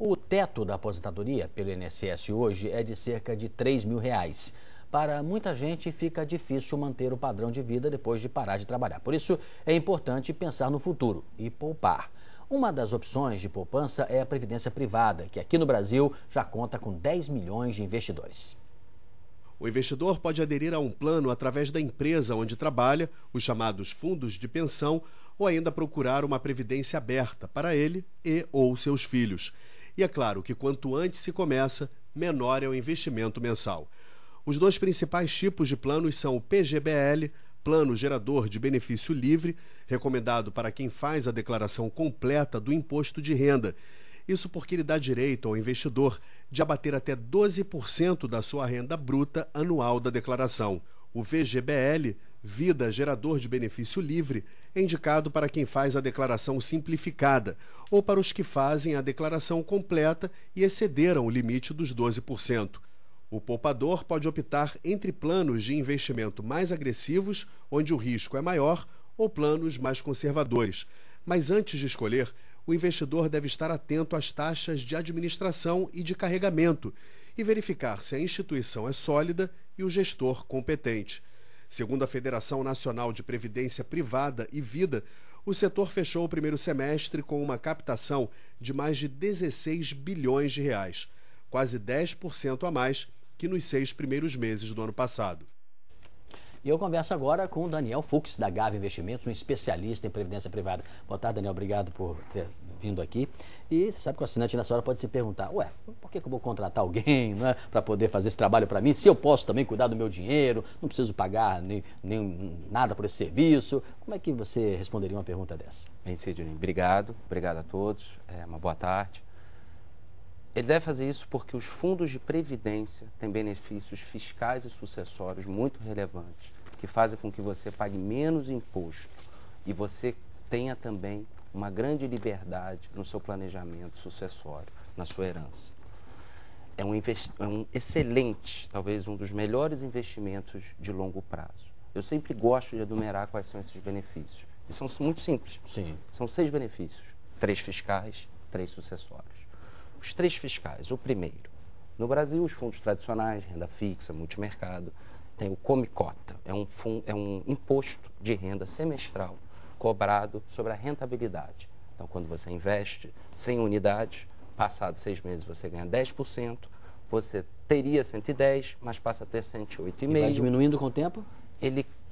O teto da aposentadoria pelo INSS hoje é de cerca de R$ 3.000. Para muita gente fica difícil manter o padrão de vida depois de parar de trabalhar. Por isso é importante pensar no futuro e poupar. Uma das opções de poupança é a previdência privada, que aqui no Brasil já conta com 10 milhões de investidores. O investidor pode aderir a um plano através da empresa onde trabalha, os chamados fundos de pensão, ou ainda procurar uma previdência aberta para ele e ou seus filhos. E é claro que quanto antes se começa, menor é o investimento mensal. Os dois principais tipos de planos são o PGBL, Plano Gerador de Benefício Livre, recomendado para quem faz a declaração completa do imposto de renda. Isso porque ele dá direito ao investidor de abater até 12% da sua renda bruta anual da declaração. O VGBL, Vida Gerador de Benefício Livre, é indicado para quem faz a declaração simplificada ou para os que fazem a declaração completa e excederam o limite dos 12%. O poupador pode optar entre planos de investimento mais agressivos, onde o risco é maior, ou planos mais conservadores. Mas antes de escolher, o investidor deve estar atento às taxas de administração e de carregamento e verificar se a instituição é sólida e o gestor competente. Segundo a Federação Nacional de Previdência Privada e Vida, o setor fechou o primeiro semestre com uma captação de mais de 16 bilhões de reais, quase 10% a mais que nos 6 primeiros meses do ano passado. E eu converso agora com o Daniel Fux, da Gava Investimentos, um especialista em previdência privada. Boa tarde, Daniel. Obrigado por ter vindo aqui. E você sabe que o assinante nessa hora pode se perguntar, por que eu vou contratar alguém, não é, para poder fazer esse trabalho para mim? Se eu posso também cuidar do meu dinheiro, não preciso pagar nem nada por esse serviço. Como é que você responderia uma pergunta dessa? Bem, Sidney, obrigado a todos. Uma boa tarde. Ele deve fazer isso porque os fundos de previdência têm benefícios fiscais e sucessórios muito relevantes, que fazem com que você pague menos imposto e você tenha também uma grande liberdade no seu planejamento sucessório, na sua herança. É um excelente, talvez um dos melhores investimentos de longo prazo. Eu sempre gosto de enumerar quais são esses benefícios. E são muito simples. Sim. São 6 benefícios, 3 fiscais, 3 sucessórios. Os 3 fiscais. O primeiro, no Brasil, os fundos tradicionais, renda fixa, multimercado, tem o Come-Cota, é um imposto de renda semestral cobrado sobre a rentabilidade. Então, quando você investe 100 unidades, passados 6 meses você ganha 10%, você teria 110, mas passa a ter 108,5%. E vai diminuindo com o tempo?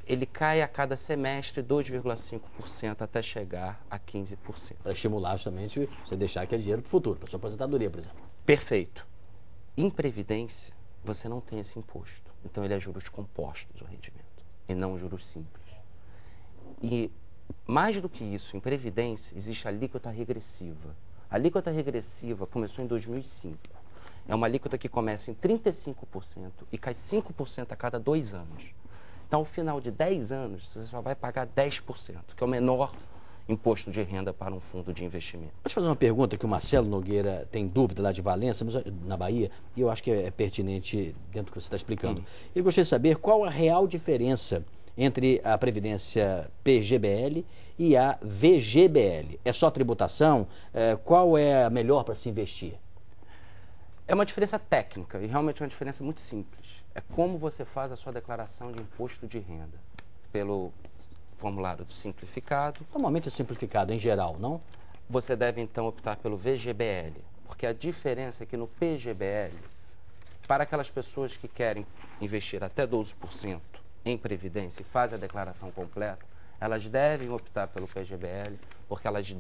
Ele cai a cada semestre 2,5% até chegar a 15%. Para estimular justamente você deixar aquele dinheiro para o futuro, para a sua aposentadoria, por exemplo. Perfeito. Em previdência, você não tem esse imposto. Então, ele é juros compostos, o rendimento, e não juros simples. E, mais do que isso, em previdência, existe a alíquota regressiva. A alíquota regressiva começou em 2005. É uma alíquota que começa em 35% e cai 5% a cada 2 anos. Então, ao final de 10 anos, você só vai pagar 10%, que é o menor imposto de renda para um fundo de investimento. Deixa eu fazer uma pergunta que o Marcelo Nogueira tem dúvida lá de Valença, na Bahia, e eu acho que é pertinente dentro do que você está explicando. Ele gostaria de saber qual a real diferença entre a Previdência PGBL e a VGBL. É só tributação? Qual é a melhor para se investir? É uma diferença técnica e realmente é uma diferença muito simples. É como você faz a sua declaração de imposto de renda. Pelo formulário simplificado. Normalmente é simplificado em geral, não? Você deve então optar pelo VGBL, porque a diferença é que no PGBL, para aquelas pessoas que querem investir até 12% em previdência e fazem a declaração completa, elas devem optar pelo PGBL, porque elas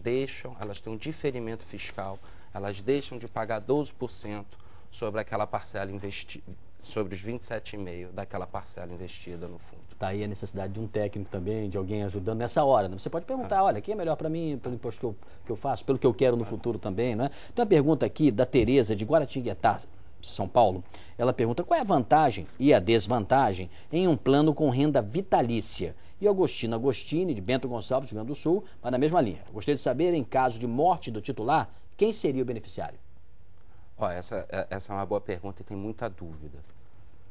têm um diferimento fiscal, elas deixam de pagar 12% sobre aquela parcela investida, sobre os 27,5% daquela parcela investida no fundo. Está aí a necessidade de um técnico também, de alguém ajudando nessa hora. Né? Você pode perguntar, olha, quem é melhor para mim, pelo imposto que eu faço, pelo que eu quero no futuro também, né? Tem uma pergunta aqui da Tereza, de Guaratinguetá, São Paulo. Ela pergunta, qual é a vantagem e a desvantagem em um plano com renda vitalícia? E Agostina Agostini, de Bento Gonçalves, Rio Grande do Sul, vai na mesma linha. Gostaria de saber, em caso de morte do titular, quem seria o beneficiário? Essa é uma boa pergunta e tem muita dúvida.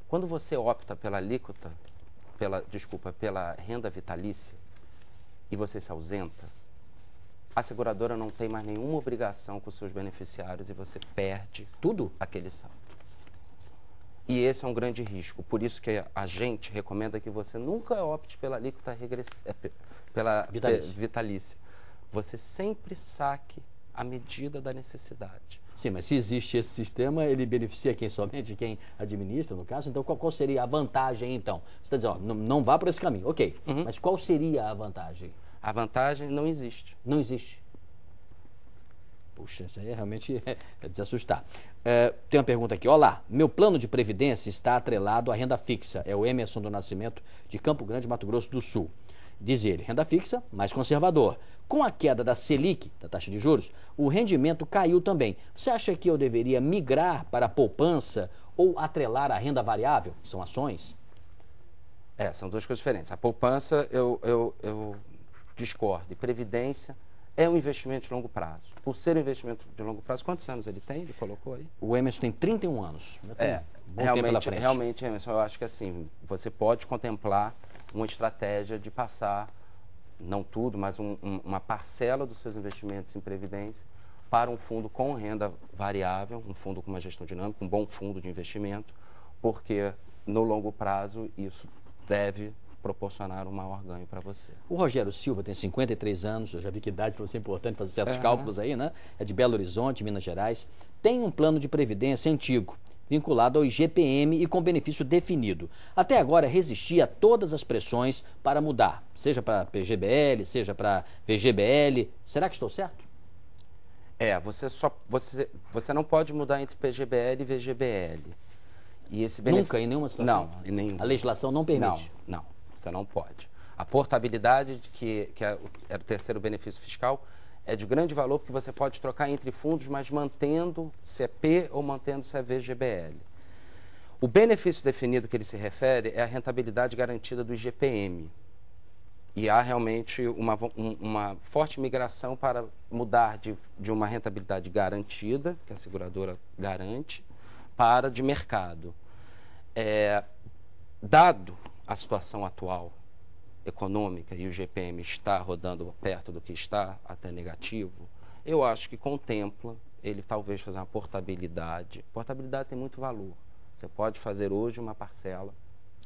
Quando você opta pela alíquota, pela renda vitalícia, e você se ausenta, a seguradora não tem mais nenhuma obrigação com os seus beneficiários e você perde Tudo? aquele saldo. E esse é um grande risco. Por isso que a gente recomenda que você nunca opte pela alíquota pela vitalícia. Você sempre saque à medida da necessidade. Sim, mas se existe esse sistema, ele beneficia quem? Somente quem administra, no caso? Então, qual seria a vantagem, então? Você está dizendo, ó, não vá por esse caminho. Ok, mas qual seria a vantagem? A vantagem não existe. Não existe. Puxa, isso aí realmente é de se assustar. Tem uma pergunta aqui. Olá, meu plano de previdência está atrelado à renda fixa. É o Emerson do Nascimento, de Campo Grande, Mato Grosso do Sul. Diz ele, renda fixa, mais conservador. Com a queda da Selic, da taxa de juros, o rendimento caiu também. Você acha que eu deveria migrar para a poupança ou atrelar a renda variável, que são ações? São duas coisas diferentes. A poupança, eu discordo. E previdência é um investimento de longo prazo. Por ser um investimento de longo prazo, quantos anos ele tem? Ele colocou aí? O Emerson tem 31 anos. Bom tempo pela frente. Realmente, Emerson, eu acho que assim, você pode contemplar uma estratégia de passar, não tudo, mas uma parcela dos seus investimentos em previdência para um fundo com renda variável, um fundo com uma gestão dinâmica, um bom fundo de investimento, porque no longo prazo isso deve proporcionar um maior ganho para você. O Rogério Silva tem 53 anos, eu já vi que idade para você é importante fazer certos cálculos aí, né? É de Belo Horizonte, Minas Gerais. Tem um plano de previdência antigo, vinculado ao IGPM e com benefício definido. Até agora resistia a todas as pressões para mudar, seja para PGBL, seja para VGBL. Será que estou certo? Você não pode mudar entre PGBL e VGBL. E esse Nunca, em nenhuma situação? Não, em nenhuma. A legislação não permite? Não, você não pode. A portabilidade, que é o terceiro benefício fiscal, é de grande valor porque você pode trocar entre fundos, mas mantendo se é P ou mantendo se é VGBL. O benefício definido que ele se refere é a rentabilidade garantida do IGPM. E há realmente uma forte migração para mudar de uma rentabilidade garantida, que a seguradora garante, para de mercado. Dado a situação atual econômica e o IGPM está rodando perto do que está, até negativo, eu acho que contempla ele talvez fazer uma portabilidade. Portabilidade tem muito valor. Você pode fazer hoje uma parcela.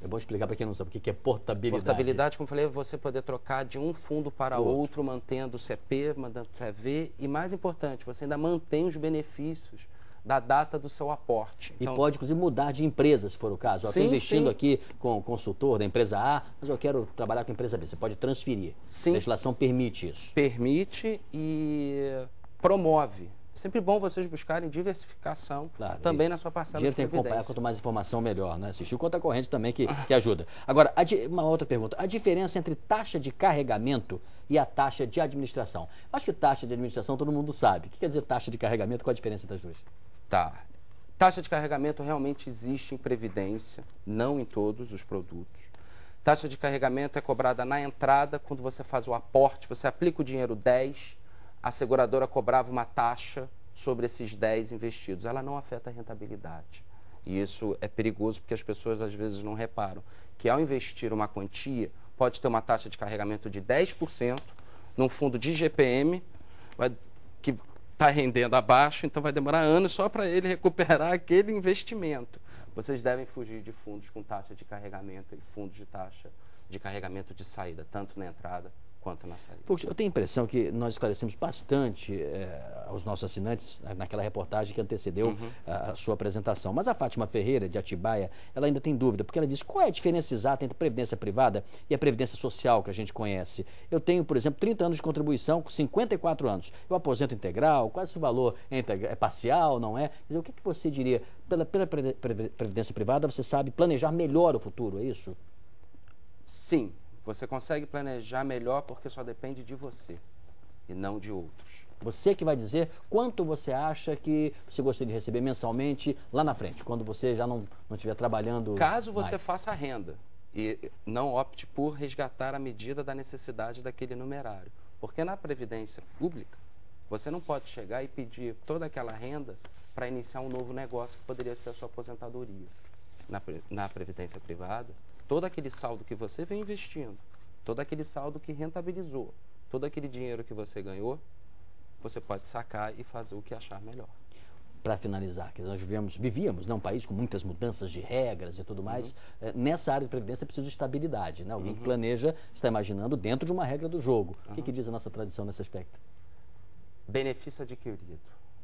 É bom explicar para quem não sabe o que é portabilidade. Portabilidade, como eu falei, é você poder trocar de um fundo para outro, mantendo o CP, mantendo o CV, e mais importante, você ainda mantém os benefícios da data do seu aporte. Então, e pode, inclusive, mudar de empresa, se for o caso. Estou investindo aqui com o consultor da empresa A, mas eu quero trabalhar com a empresa B. Você pode transferir. Sim. A legislação permite isso. Permite e promove. É sempre bom vocês buscarem diversificação também na sua parcela de dinheiro tem que acompanhar, quanto mais informação, melhor, né? Assistir conta corrente também que ajuda. Agora, uma outra pergunta. A diferença entre taxa de carregamento e a taxa de administração? Acho que taxa de administração todo mundo sabe. O que quer dizer taxa de carregamento? Qual a diferença das duas? Tá. Taxa de carregamento realmente existe em previdência, não em todos os produtos. Taxa de carregamento é cobrada na entrada, quando você faz o aporte, você aplica o dinheiro 10, a seguradora cobrava uma taxa sobre esses 10 investidos. Ela não afeta a rentabilidade. E isso é perigoso porque as pessoas às vezes não reparam que ao investir uma quantia, pode ter uma taxa de carregamento de 10% num fundo de IGPM, que está rendendo abaixo, então vai demorar anos só para ele recuperar aquele investimento. Vocês devem fugir de fundos com taxa de carregamento e fundos de taxa de carregamento de saída, tanto na entrada quanto na saída. Puxa, eu tenho a impressão que nós esclarecemos bastante aos nossos assinantes naquela reportagem que antecedeu a sua apresentação. Mas a Fátima Ferreira, de Atibaia, ela ainda tem dúvida, porque ela diz qual é a diferença exata entre a previdência privada e a previdência social que a gente conhece. Eu tenho, por exemplo, 30 anos de contribuição, com 54 anos. Eu aposento integral, qual esse valor é parcial, não é? Quer dizer, o que você diria? Pela previdência privada, você sabe planejar melhor o futuro, é isso? Sim. Você consegue planejar melhor porque só depende de você e não de outros. Você que vai dizer quanto você acha que você gostaria de receber mensalmente lá na frente, quando você já não estiver trabalhando. Caso você faça renda e não opte por resgatar a medida da necessidade daquele numerário. Porque na Previdência Pública, você não pode chegar e pedir toda aquela renda para iniciar um novo negócio que poderia ser a sua aposentadoria. Na Previdência Privada, todo aquele saldo que você vem investindo, todo aquele saldo que rentabilizou, todo aquele dinheiro que você ganhou, você pode sacar e fazer o que achar melhor. Para finalizar, que nós vivíamos num país com muitas mudanças de regras e tudo mais. Nessa área de previdência é preciso estabilidade, né? Alguém que planeja está imaginando dentro de uma regra do jogo. O que diz a nossa tradição nesse aspecto? Benefício adquirido.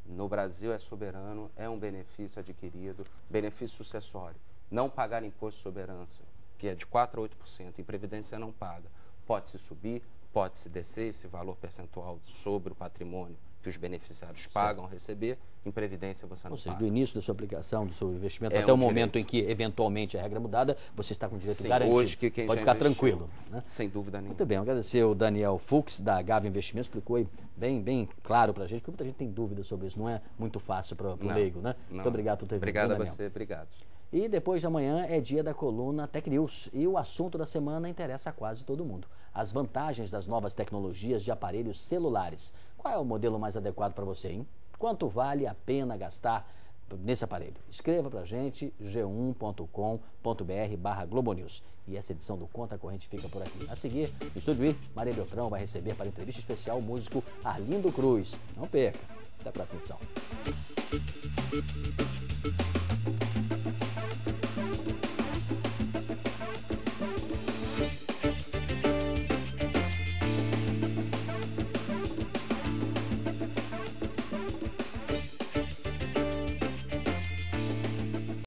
No Brasil é soberano, é um benefício adquirido, benefício sucessório. Não pagar imposto sobre herança, que é de 4% a 8%, em previdência não paga. Pode-se subir, pode-se descer esse valor percentual sobre o patrimônio que os beneficiários pagam a receber, em previdência você não paga. Ou seja, do início da sua aplicação, do seu investimento, até o momento em que, eventualmente, a regra é mudada, você está com o direito garantido. Hoje que quem pode já ficar investiu, tranquilo. Né? Sem dúvida nenhuma. Muito bem, agradecer o Daniel Fux, da Gávea Investimentos, explicou aí bem claro para a gente, porque muita gente tem dúvidas sobre isso, não é muito fácil para o leigo, né? Não. Muito obrigado por ter vindo. Obrigado a Daniel. você, obrigado. E depois de amanhã é dia da coluna Tech News. E o assunto da semana interessa a quase todo mundo. As vantagens das novas tecnologias de aparelhos celulares. Qual é o modelo mais adequado para você, hein? Quanto vale a pena gastar nesse aparelho? Escreva para a gente, g1.com.br/Globonews. E essa edição do Conta Corrente fica por aqui. A seguir, no Estúdio I, Maria Beltrão vai receber para entrevista especial o músico Arlindo Cruz. Não perca. Até a próxima edição.